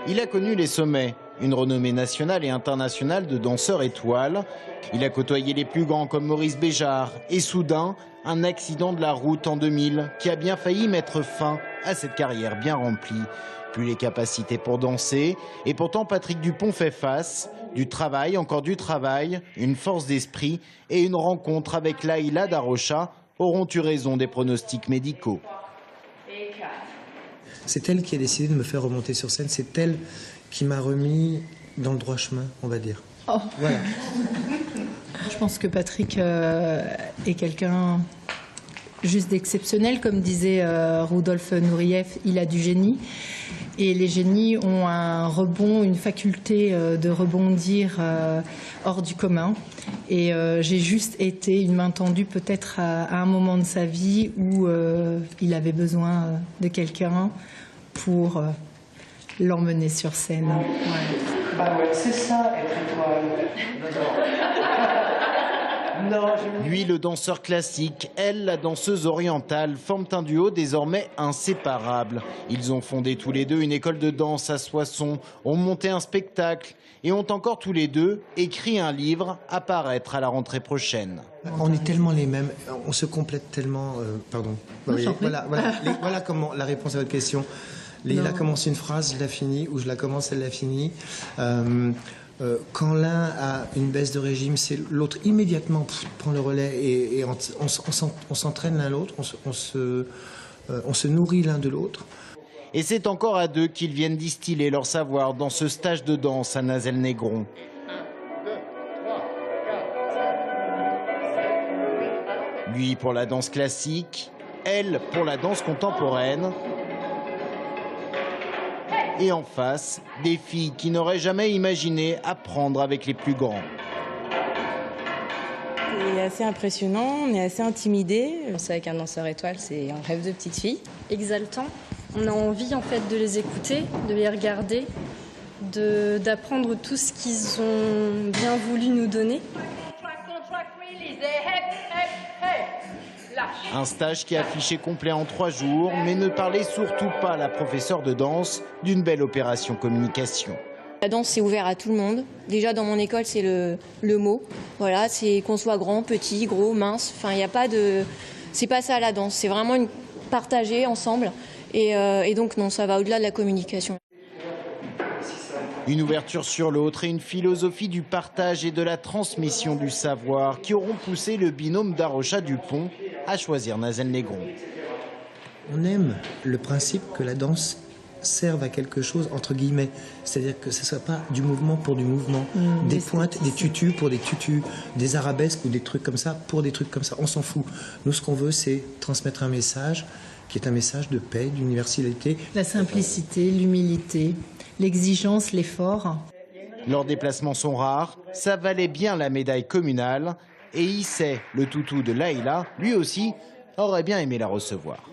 Il a connu les sommets, une renommée nationale et internationale de danseur étoile. Il a côtoyé les plus grands comme Maurice Béjart. Et soudain, un accident de la route en 2000 qui a bien failli mettre fin à cette carrière bien remplie. Plus les capacités pour danser. Et pourtant, Patrick Dupont fait face. Du travail, encore du travail, une force d'esprit et une rencontre avec Laïla Darrocha auront eu raison des pronostics médicaux. C'est elle qui a décidé de me faire remonter sur scène. C'est elle qui m'a remis dans le droit chemin, on va dire. Oh. Voilà. Je pense que Patrick est quelqu'un juste d'exceptionnel. Comme disait Rudolf Nureyev, il a du génie. Et les génies ont un rebond, une faculté de rebondir hors du commun. Et j'ai juste été une main tendue peut-être à un moment de sa vie où il avait besoin de quelqu'un pour l'emmener sur scène. Ouais. Bah ouais, c'est ça, être étoile. Lui, le danseur classique, elle, la danseuse orientale, forment un duo désormais inséparable. Ils ont fondé tous les deux une école de danse à Soissons, ont monté un spectacle et ont encore tous les deux écrit un livre à paraître à la rentrée prochaine. On est tellement les mêmes, on se complète tellement... pardon. Voilà comment la réponse à votre question. Léla commence une phrase, je la finis, ou je la commence, elle la finit. Quand l'un a une baisse de régime, c'est l'autre immédiatement prend le relais et on s'entraîne l'un l'autre, on se nourrit l'un de l'autre. Et c'est encore à deux qu'ils viennent distiller leur savoir dans ce stage de danse à Nazelles-Négron. Lui pour la danse classique, elle pour la danse contemporaine. Et en face, des filles qui n'auraient jamais imaginé apprendre avec les plus grands. C'est assez impressionnant, on est assez intimidés. C'est avec un danseur étoile, c'est un rêve de petite fille. Exaltant. On a envie en fait de les écouter, de les regarder, d'apprendre tout ce qu'ils ont bien voulu nous donner. Un stage qui est affiché complet en 3 jours, mais ne parlait surtout pas, la professeure de danse, d'une belle opération communication. La danse, c'est ouvert à tout le monde. Déjà, dans mon école, c'est le mot. Voilà, c'est qu'on soit grand, petit, gros, mince. Enfin, il n'y a pas de... C'est pas ça la danse, c'est vraiment une partagée ensemble. Et donc, non, ça va au-delà de la communication. Une ouverture sur l'autre et une philosophie du partage et de la transmission du savoir qui auront poussé le binôme Darrocha-Dupont à choisir Nazelles-Négron. On aime le principe que la danse serve à quelque chose, entre guillemets. C'est-à-dire que ce ne soit pas du mouvement pour du mouvement. Des pointes, des tutus pour des tutus, des arabesques ou des trucs comme ça pour des trucs comme ça. On s'en fout. Nous, ce qu'on veut, c'est transmettre un message qui est un message de paix, d'universalité. La simplicité, l'humilité, l'exigence, l'effort. Leurs déplacements sont rares, ça valait bien la médaille communale. Et Issei, le toutou de Laïla, lui aussi, aurait bien aimé la recevoir.